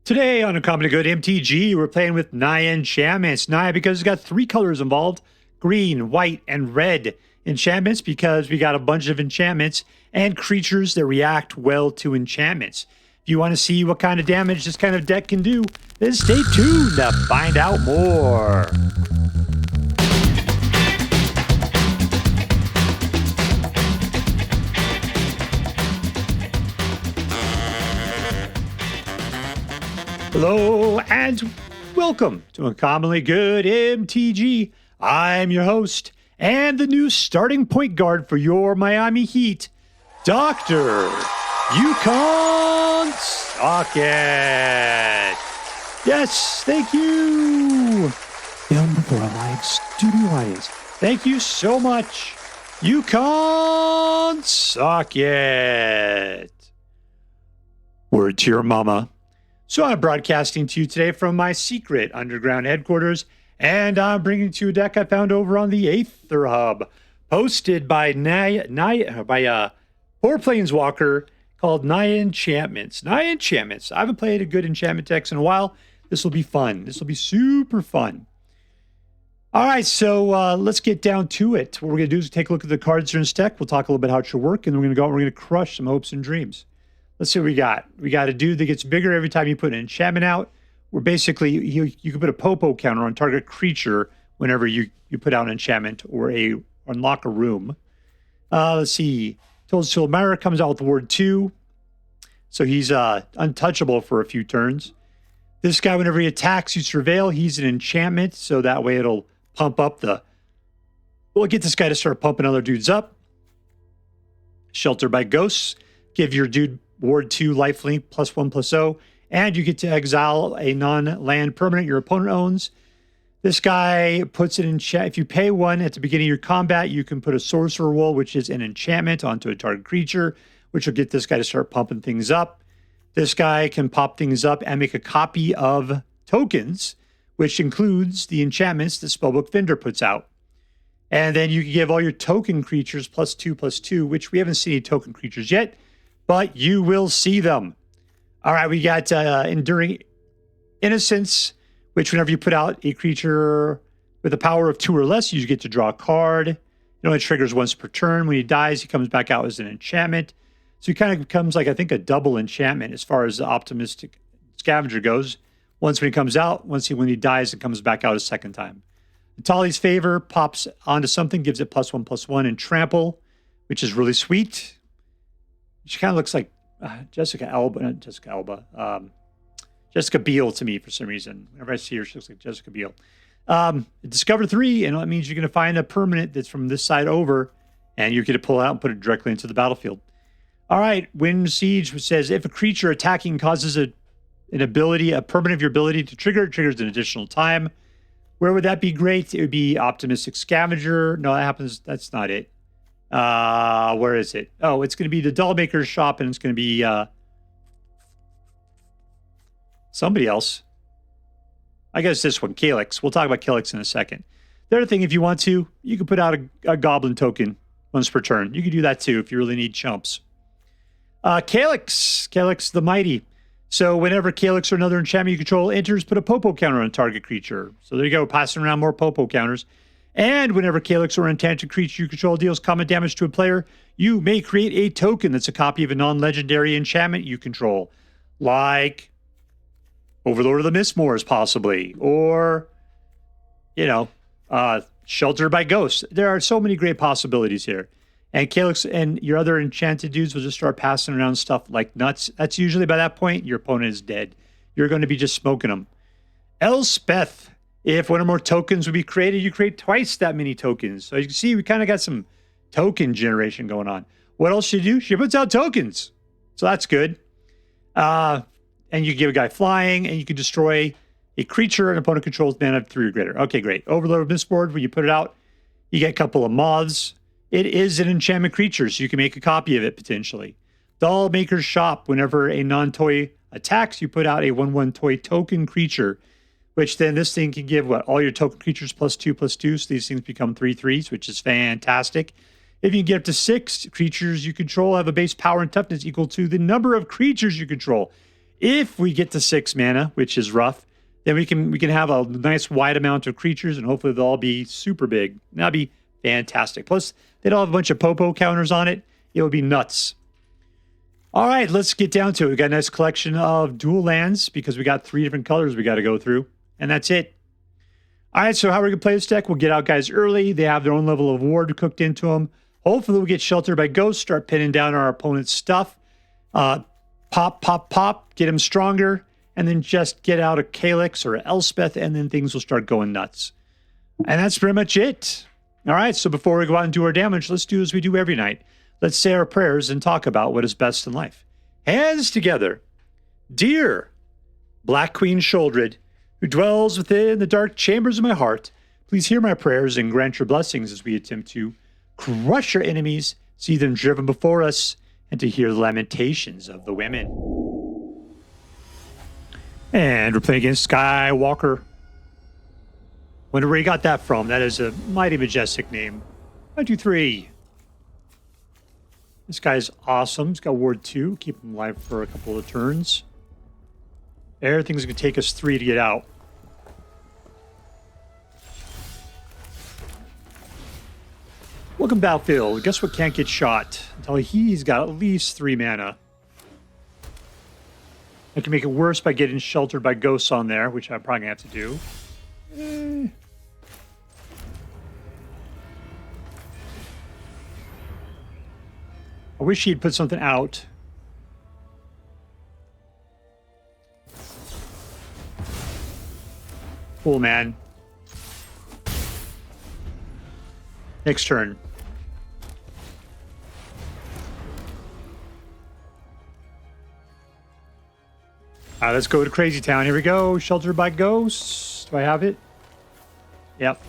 Today on Uncommon Good MTG, we're playing with Naya enchantments. Naya because it's got three colors involved, green, white, and red. Enchantments because we got a bunch of enchantments and creatures that react well to enchantments. If you want to see what kind of damage this kind of deck can do, then stay tuned to find out more. Hello and welcome to Uncommonly Good MTG. I'm your host and the new starting point guard for your Miami Heat, Dr. Yukon Socket. Yes, thank you. Film before a live studio audience. Thank you so much, Yukon Socket. Word to your mama. So I'm broadcasting to you today from my secret underground headquarters, and I'm bringing to you a deck I found over on the Aether Hub, posted by PobrePlaninauta called Naya Enchantments. Naya Enchantments. I haven't played a good enchantment decks in a while. This will be fun. This will be super fun. All right, so let's get down to it. What we're going to do is take a look at the cards in this deck. We'll talk a little bit how it should work, and we're going to go. We're going to crush some hopes and dreams. Let's see what we got. We got a dude that gets bigger every time you put an enchantment out. Where basically you can put a popo counter on target creature whenever you put out an enchantment or unlock a room. Let's see. Toadstool Admirer comes out with ward 2. So he's untouchable for a few turns. This guy, whenever he attacks, you surveil. He's an enchantment, so that way it'll pump up we'll get this guy to start pumping other dudes up. Shelter by Ghosts. Give your dude ward 2 lifelink +1/+0, and you get to exile a non-land permanent your opponent owns. This guy puts it in chat. If you pay 1 at the beginning of your combat, you can put a Sorcerer Wool, which is an enchantment, onto a target creature, which will get this guy to start pumping things up. This guy can pop things up and make a copy of tokens, which includes the enchantments that Spellbook Vendor puts out. And then you can give all your token creatures +2/+2, which we haven't seen any token creatures yet, but you will see them. All right, we got Enduring Innocence, which whenever you put out a creature with a power of 2 or less, you get to draw a card. It only triggers once per turn. When he dies, he comes back out as an enchantment. So he kind of becomes like, I think, a double enchantment as far as the Optimistic Scavenger goes. Once when he comes out, when he dies, it comes back out a second time. Etali's Favor pops onto something, gives it +1/+1 and Trample, which is really sweet. She kind of looks like Jessica Biel to me for some reason. Whenever I see her, she looks like Jessica Biel. Discover 3, and that means you're going to find a permanent that's from this side over, and you're going to pull it out and put it directly into the battlefield. All right, Wind Siege, which says if a creature attacking causes a permanent of your ability to trigger, it triggers an additional time. Where would that be great? It would be Optimistic Scavenger. No, that happens. That's not it. Where is it? Oh, it's going to be the Dollmaker's shop, and it's going to be somebody else. I guess this one, Calix. We'll talk about Calix in a second. The other thing, if you want to, you can put out a goblin token once per turn. You can do that too if you really need chumps. Calix the Mighty. So whenever Calix or another enchantment you control enters, put a popo counter on a target creature. So there you go, passing around more popo counters. And whenever Calix or an enchanted creature you control deals combat damage to a player, you may create a token that's a copy of a non-legendary enchantment you control. Like Overlord of the Mistmoors, possibly. Or, Shelter by Ghosts. There are so many great possibilities here. And Calix and your other enchanted dudes will just start passing around stuff like nuts. That's usually by that point, your opponent is dead. You're going to be just smoking them. Elspeth. If one or more tokens would be created, you create twice that many tokens. So you can see we kind of got some token generation going on. What else should you do? She puts out tokens. So that's good. And you can give a guy flying, and you can destroy a creature an opponent controls mana of 3 or greater. Okay, great. Overlord of Mistboard, when you put it out, you get a couple of moths. It is an enchantment creature, so you can make a copy of it potentially. Dollmaker's Shop, whenever a non-toy attacks, you put out a 1/1 toy token creature, which then this thing can give all your token creatures +2/+2. So these things become 3/3s, which is fantastic. If you can get up to 6 creatures you control have a base power and toughness equal to the number of creatures you control. If we get to 6 mana, which is rough, then we can have a nice wide amount of creatures, and hopefully they'll all be super big. That'd be fantastic. Plus, they'd all have a bunch of popo counters on it. It would be nuts. All right, let's get down to it. We got a nice collection of dual lands because we got 3 different colors we got to go through, and that's it. All right, so how we're going to play this deck, we'll get out guys early. They have their own level of ward cooked into them. Hopefully we'll get sheltered by ghosts, start pinning down our opponent's stuff. Pop, pop, pop, get them stronger, and then just get out a Calix or Elspeth, and then things will start going nuts. And that's pretty much it. All right, so before we go out and do our damage, let's do as we do every night. Let's say our prayers and talk about what is best in life. Hands together. Dear Black Queen Shouldered, who dwells within the dark chambers of my heart, please hear my prayers and grant your blessings as we attempt to crush our enemies, see them driven before us, and to hear the lamentations of the women. And we're playing against Skywalker. Wonder where he got that from. That is a mighty majestic name. 1, 2, 3. This guy's awesome. He's got Ward 2. Keep him alive for a couple of turns. Everything's going to take us 3 to get out. Welcome Battlefield. Guess what can't get shot? Until he's got at least 3 mana. I can make it worse by getting sheltered by ghosts on there, which I'm probably going to have to do. I wish he'd put something out. Cool, man. Next turn. Let's go to Crazy Town. Here we go. Sheltered by ghosts. Do I have it? Yep.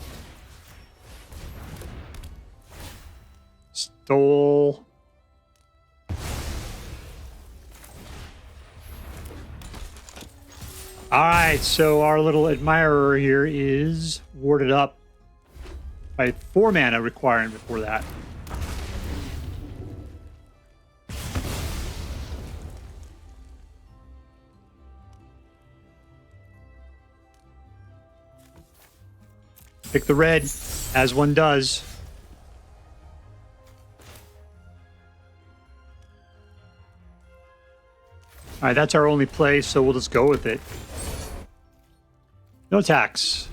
Stole. All right, so our little admirer here is warded up by 4 mana requiring before that. Pick the red, as one does. All right, that's our only play, so we'll just go with it. No attacks.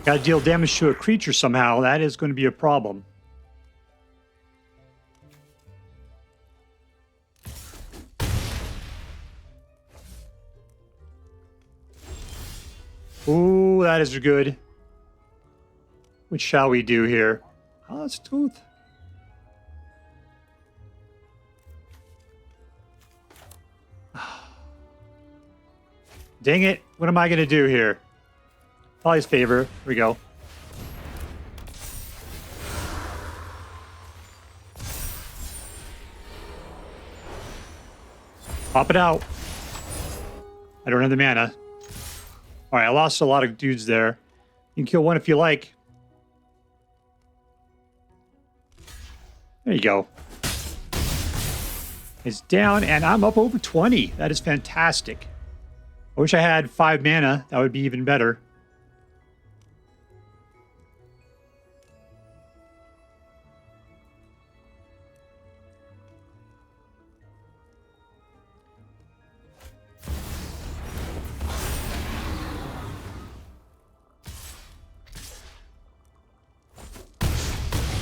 Got to deal damage to a creature somehow. That is going to be a problem. Ooh, that is good. What shall we do here? Oh, let's do it. Dang it. What am I going to do here? Polly's favor. Here we go. Pop it out. I don't have the mana. All right, I lost a lot of dudes there. You can kill one if you like. There you go. It's down, and I'm up over 20. That is fantastic. I wish I had 5 mana. That would be even better.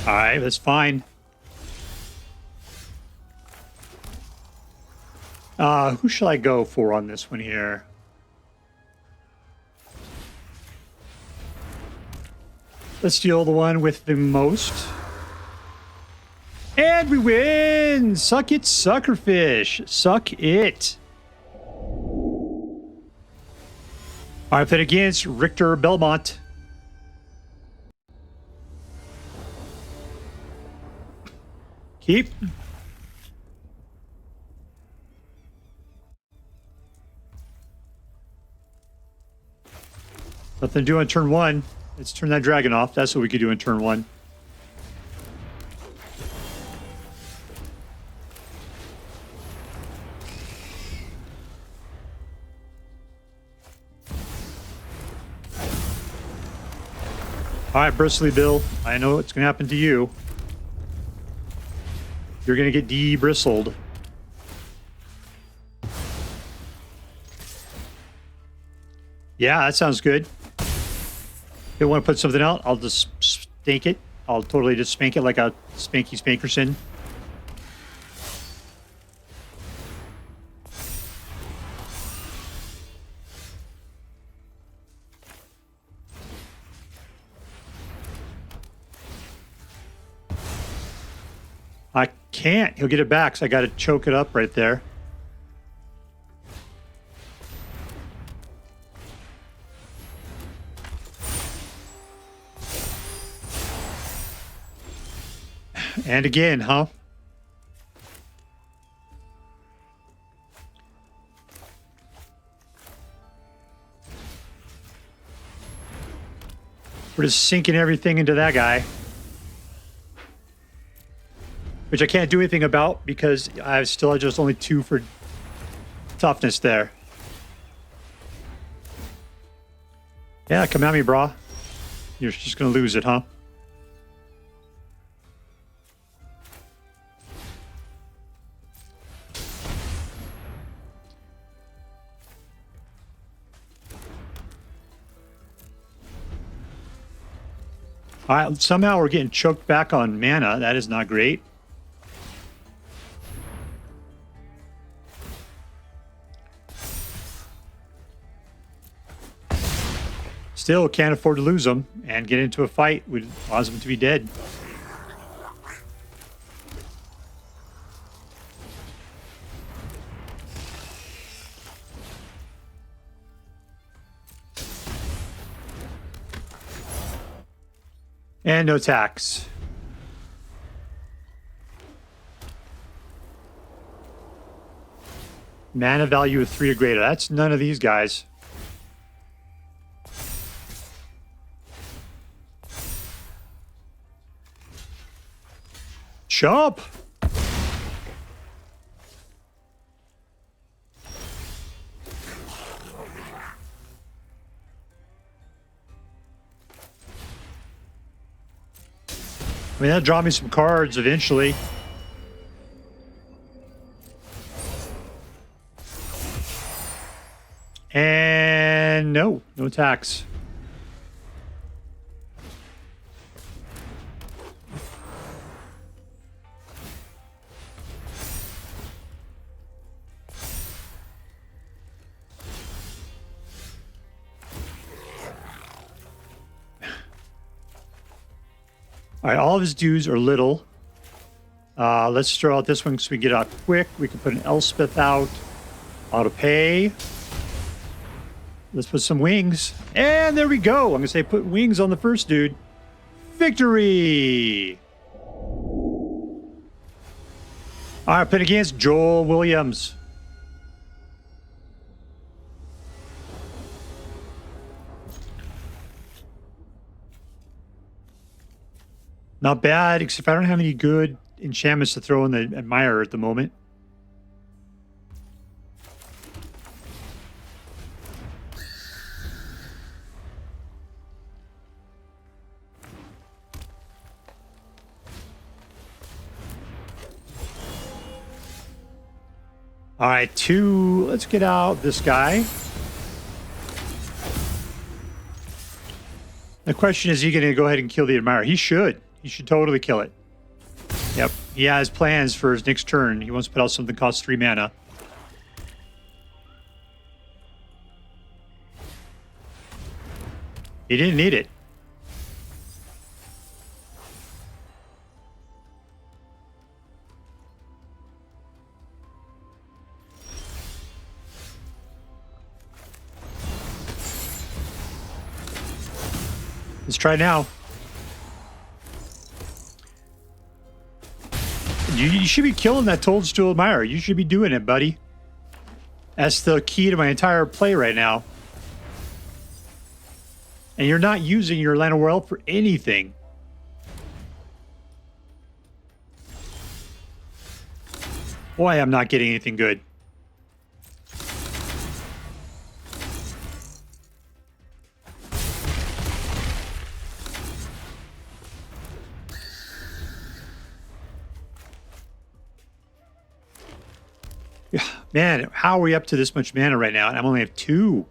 All right, that's fine. Who shall I go for on this one here? Let's steal the one with the most. And we win! Suck it, suckerfish. Suck it. All right, played against RichterBelmont. Keep. Nothing to do on turn 1. Let's turn that dragon off. That's what we could do in turn 1. All right, Bristly Bill, I know what's going to happen to you. You're going to get de-bristled. Yeah, that sounds good. If you want to put something out, I'll just spank it. I'll totally just spank it like a Spanky Spankerson. I can't. He'll get it back, so I got to choke it up right there. And again, huh? We're just sinking everything into that guy. Which I can't do anything about because I still have just only 2 for toughness there. Yeah, come at me, brah. You're just going to lose it, huh? All right, somehow we're getting choked back on mana. That is not great. Still can't afford to lose them and get into a fight would cause them to be dead. And no tax. Mana value of 3 or greater. That's none of these guys. Chop! I mean, that'll draw me some cards eventually. And no tax. All right, all of his dues are little. Let's throw out this one so we can get out quick. We can put an Elspeth out. Auto pay. Let's put some wings. And there we go. I'm going to say put wings on the first dude. Victory! All right, put against Joel Williams. Not bad, except I don't have any good enchantments to throw in the Admirer at the moment. All right, 2. Let's get out this guy. The question is he going to go ahead and kill the Admirer? He should. He should totally kill it. Yep. He has plans for his next turn. He wants to put out something that costs 3 mana. He didn't need it. Let's try now. You should be killing that Toadstool Admirer. You should be doing it, buddy. That's the key to my entire play right now. And you're not using your Land of World for anything. Boy, I'm not getting anything good. Yeah, man, how are we up to this much mana right now? And I only have 2.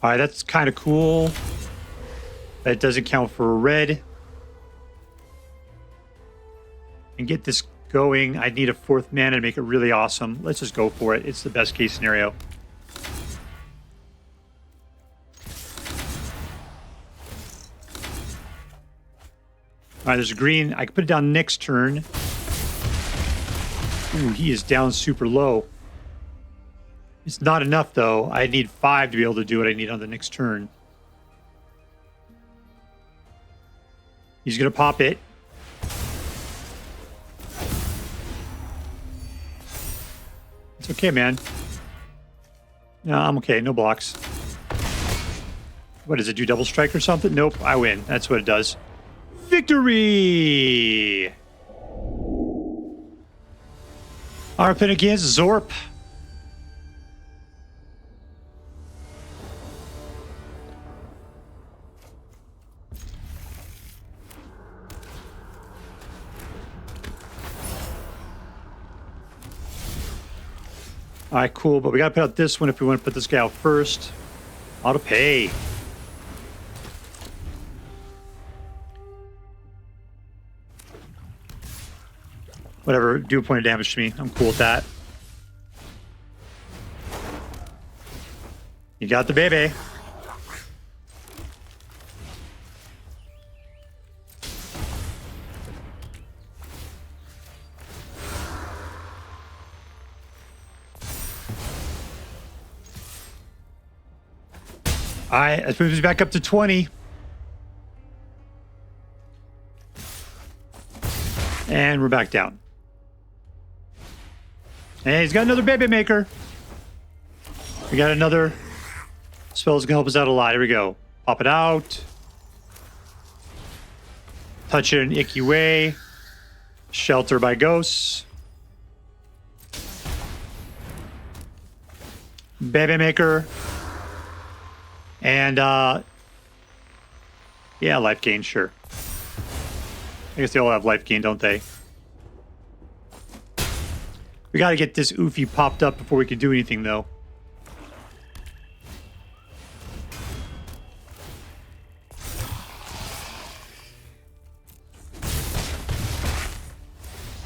All right, that's kind of cool. That doesn't count for a red. And get this going. I need a 4th mana to make it really awesome. Let's just go for it. It's the best case scenario. All right, there's a green. I can put it down next turn. Ooh, he is down super low. It's not enough, though. I need 5 to be able to do what I need on the next turn. He's going to pop it. It's okay, man. No, I'm okay. No blocks. What does it do? Double strike or something? Nope. I win. That's what it does. Victory! Our pin against Zorp. All right, cool. But we got to put out this one if we want to put this guy out first. Auto pay. Whatever, do a point of damage to me. I'm cool with that. You got the baby. All right, let's move this back up to 20. And we're back down. And he's got another baby maker. We got another spell that's going to help us out a lot. Here we go. Pop it out. Touch it in an icky way. Shelter by ghosts. Baby maker. And, yeah, life gain, sure. I guess they all have life gain, don't they? We got to get this Oofy popped up before we can do anything, though.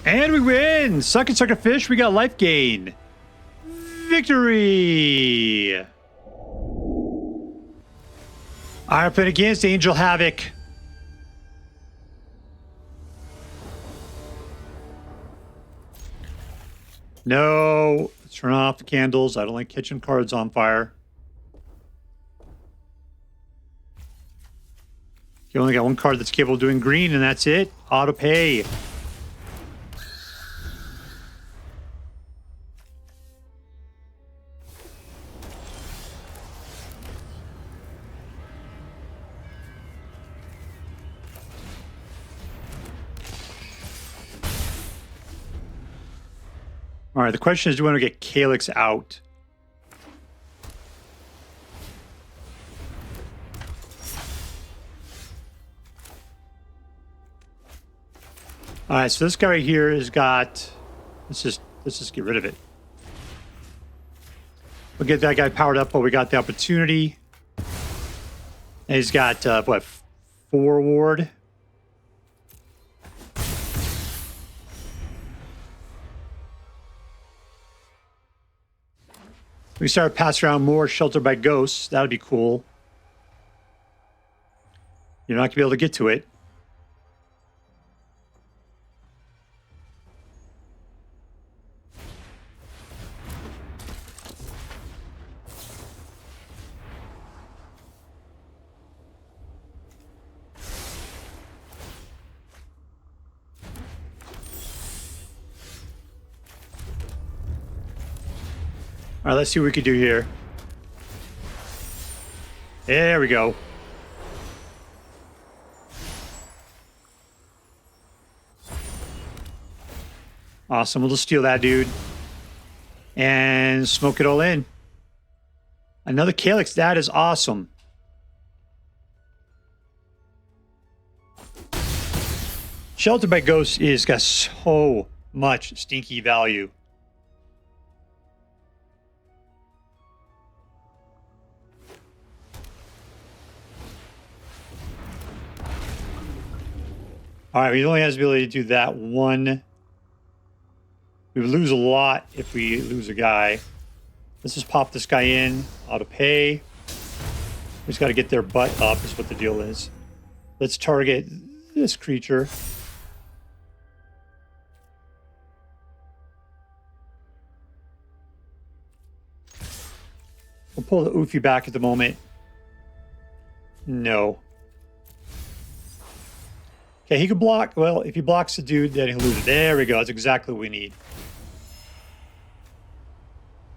And we win! Suck it, fish. We got life gain. Victory! Alright, playing against Angel Havoc. No. Let's turn off the candles. I don't like catching cards on fire. You only got one card that's capable of doing green, and that's it. Auto pay. All right, the question is, do we want to get Calix out? All right, so this guy right here has got, let's just get rid of it. We'll get that guy powered up while we got the opportunity. And he's got, what, 4 ward? We start passing around more Shelter by Ghosts. That would be cool. You're not going to be able to get to it. All right, let's see what we can do here. There we go. Awesome. We'll just steal that dude. And smoke it all in. Another Calix. That is awesome. Sheltered by Ghosts is got so much stinky value. All right, we only has the ability to do that one. We would lose a lot if we lose a guy. Let's just pop this guy in. Auto pay. We just got to get their butt up is what the deal is. Let's target this creature. We'll pull the Oofy back at the moment. No. Okay, he could block. Well, if he blocks the dude, then he'll lose it. There we go. That's exactly what we need.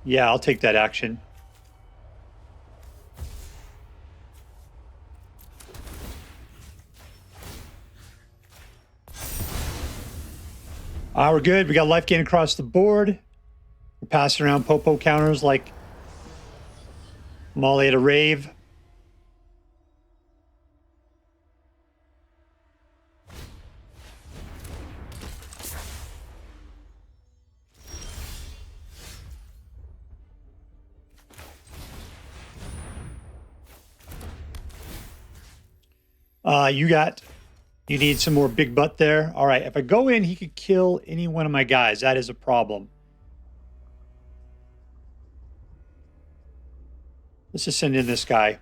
Yeah, I'll take that action. We're good. We got life gain across the board. We're passing around Popo counters like Molly at a rave. You need some more big butt there. All right, if I go in, he could kill any one of my guys. That is a problem. Let's just send in this guy.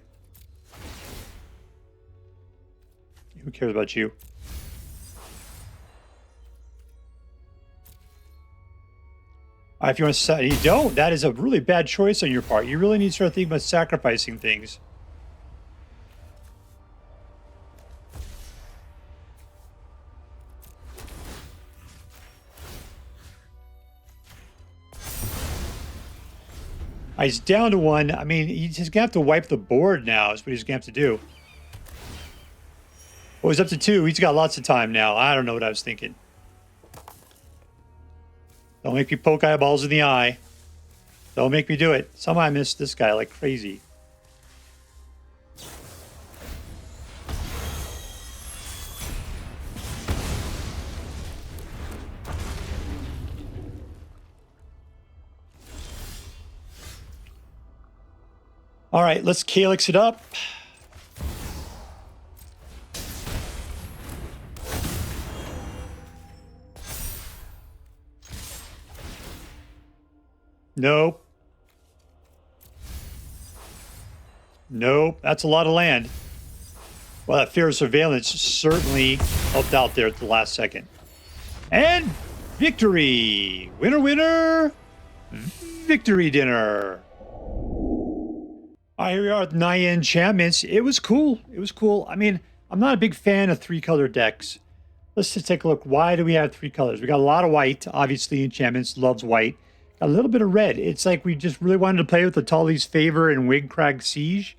Who cares about you? All right, if you want to set, you don't. That is a really bad choice on your part. You really need to start thinking about sacrificing things. He's down to one. I mean, he's going to have to wipe the board now is what he's going to have to do. Oh, he's up to 2. He's got lots of time now. I don't know what I was thinking. Don't make me poke eyeballs in the eye. Don't make me do it. Somehow I missed this guy like crazy. All right, let's Calix it up. Nope. Nope, that's a lot of land. Well, that Fear of Surveillance certainly helped out there at the last second. And victory! Winner, winner! Victory dinner! All right, here we are with Naya Enchantments. It was cool. It was cool. I mean, I'm not a big fan of 3-color decks. Let's just take a look. Why do we have 3 colors? We got a lot of white. Obviously, Enchantments loves white. Got a little bit of red. It's like we just really wanted to play with Etali's Favor and Windcrag Siege.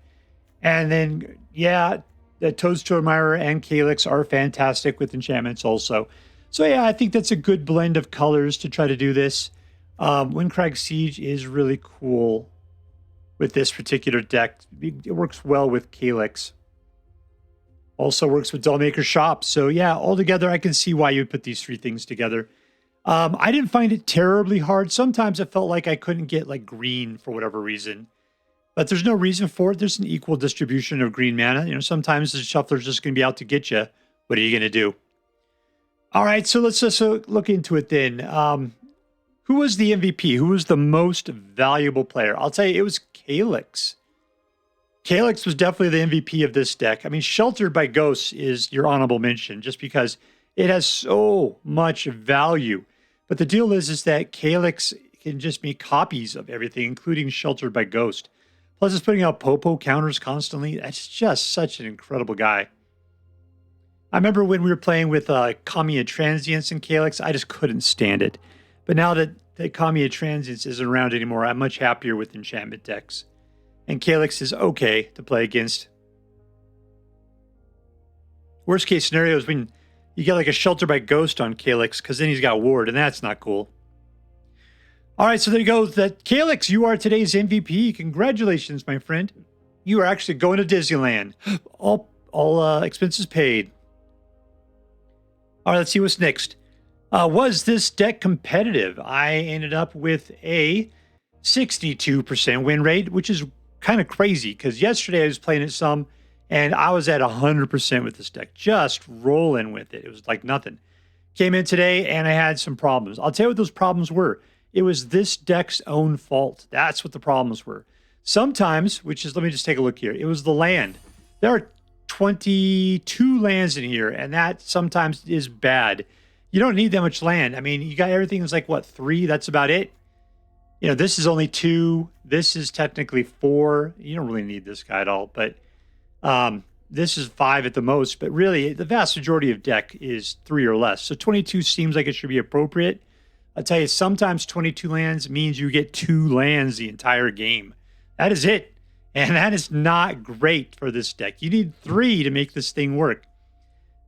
And then, yeah, the Toadstool Admirer and Calix are fantastic with Enchantments also. So, yeah, I think that's a good blend of colors to try to do this. Windcrag Siege is really cool with this particular deck. It works well with Calix. Also works with Dollmaker Shop. So yeah, altogether, I can see why you would put these 3 things together. I didn't find it terribly hard. Sometimes I felt like I couldn't get like green for whatever reason. But there's no reason for it. There's an equal distribution of green mana. You know, sometimes the shuffler's just going to be out to get you. What are you going to do? All right, so let's just look into it then. Who was the MVP? Who was the most valuable player? I'll tell you, it was Calix. Calix was definitely the MVP of this deck. I mean, Sheltered by Ghosts is your honorable mention just because it has so much value. But the deal is that Calix can just make copies of everything, including Sheltered by Ghost. Plus, it's putting out Popo counters constantly. That's just such an incredible guy. I remember when we were playing with Kami and Transience in Calix, I just couldn't stand it. But now that that Kamiya Transients isn't around anymore, I'm much happier with enchantment decks. And Calix is okay to play against. Worst case scenario is when you get like a Shelter by Ghost on Calix, because then he's got Ward, and that's not cool. All right, so there you go. That Calix, you are today's MVP. Congratulations, my friend. You are actually going to Disneyland. All expenses paid. All right, let's see what's next. Was this deck competitive? I ended up with a 62% win rate, which is kind of crazy because yesterday I was playing it some and I was at 100% with this deck, just rolling with it. It was like nothing. Came in today and I had some problems. I'll tell you what those problems were. It was this deck's own fault. That's what the problems were. Sometimes, which is, let me just take a look here. It was the land. There are 22 lands in here, and that sometimes is bad. You don't need that much land. I mean, you got everything that's like, what, 3? That's about it. You know, this is only 2. This is technically 4. You don't really need this guy at all, but this is 5 at the most. But really, the vast majority of deck is 3 or less. So 22 seems like it should be appropriate. I'll tell you, sometimes 22 lands means you get 2 lands the entire game. That is it. And that is not great for this deck. You need 3 to make this thing work.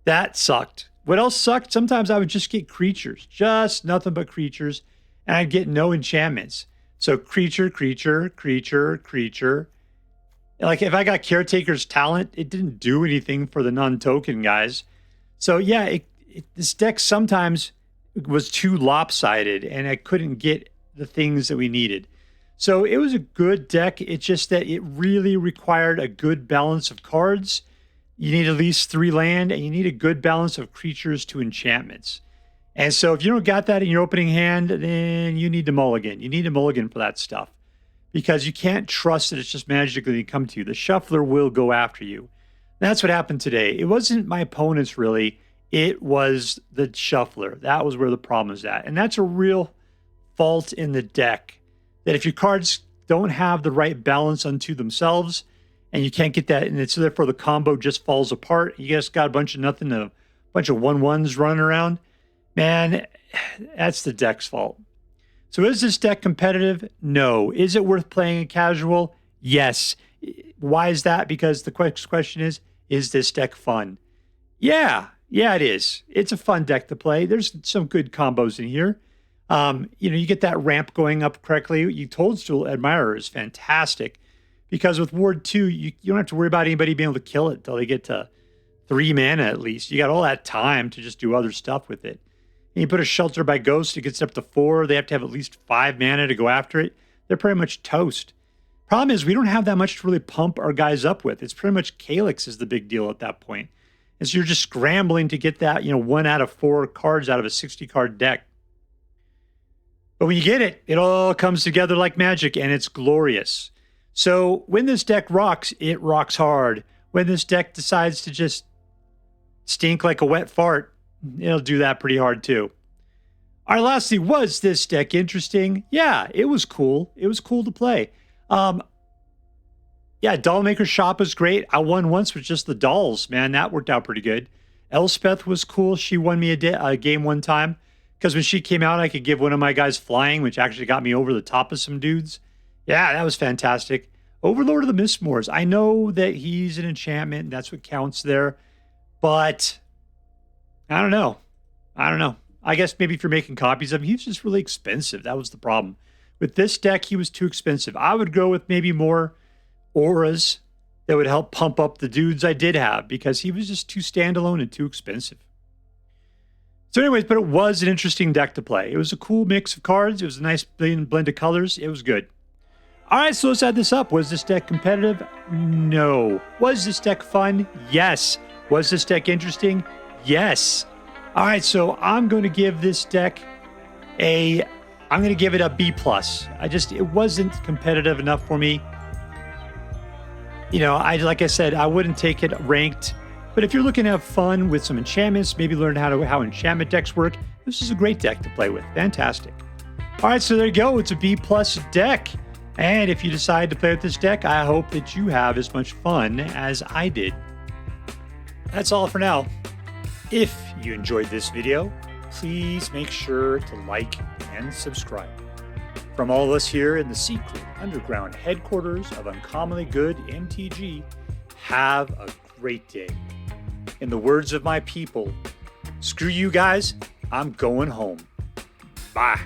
That sucked. What else sucked? Sometimes I would just get creatures. Just nothing but creatures. And I'd get no enchantments. So creature, creature, creature, creature. Like if I got Caretaker's Talent, it didn't do anything for the non-token guys. So yeah, this deck sometimes was too lopsided and I couldn't get the things that we needed. So it was a good deck. It's just that it really required a good balance of cards. You need at least 3 land and you need a good balance of creatures to enchantments. And so if you don't got that in your opening hand, then you need to mulligan. You need to mulligan for that stuff because you can't trust that it's just magically going to come to you. The shuffler will go after you. That's what happened today. It wasn't my opponents really. It was the shuffler. That was where the problem is at. And that's a real fault in the deck. That if your cards don't have the right balance unto themselves and you can't get that, and so therefore the combo just falls apart. You just got a bunch of nothing, a bunch of 1/1s running around. Man, that's the deck's fault. So is this deck competitive? No. Is it worth playing a casual? Yes. Why is that? Because the question is this deck fun? Yeah, it is. It's a fun deck to play. There's some good combos in here. You get that ramp going up correctly. Toadstool Admirer is fantastic because with Ward 2, you don't have to worry about anybody being able to kill it until they get to 3 mana at least. You got all that time to just do other stuff with it. And you put a Shelter by Ghost, it gets up to 4. They have to have at least 5 mana to go after it. They're pretty much toast. Problem is, we don't have that much to really pump our guys up with. It's pretty much Calix is the big deal at that point. And so you're just scrambling to get that, 1 out of 4 cards out of a 60-card deck. But when you get it, it all comes together like magic, and it's glorious. So when this deck rocks, it rocks hard. When this deck decides to just stink like a wet fart, it'll do that pretty hard too. All right, lastly, was this deck interesting? Yeah, it was cool. It was cool to play. Dollmaker shop was great. I won once with just the dolls. Man, that worked out pretty good. Elspeth was cool. She won me a game one time. Because when she came out, I could give one of my guys flying, which actually got me over the top of some dudes. Yeah, that was fantastic. Overlord of the Mistmoors. I know that he's an enchantment. And that's what counts there. But I don't know. I guess maybe if you're making copies of him, he's just really expensive. That was the problem. With this deck, he was too expensive. I would go with maybe more auras that would help pump up the dudes I did have because he was just too standalone and too expensive. So anyways, but it was an interesting deck to play. It was a cool mix of cards. It was a nice blend of colors. It was good. All right, so let's add this up. Was this deck competitive? No. Was this deck fun? Yes. Was this deck interesting? Yes. All right, so I'm going to give this deck it a B+. It wasn't competitive enough for me. Like I said, I wouldn't take it ranked. But if you're looking to have fun with some enchantments, maybe learn how enchantment decks work, this is a great deck to play with. Fantastic. All right, so there you go. It's a B+ deck. And if you decide to play with this deck, I hope that you have as much fun as I did. That's all for now. If you enjoyed this video, please make sure to like and subscribe. From all of us here in the secret underground headquarters of Uncommonly Good MTG, have a great day. In the words of my people, screw you guys, I'm going home. Bye.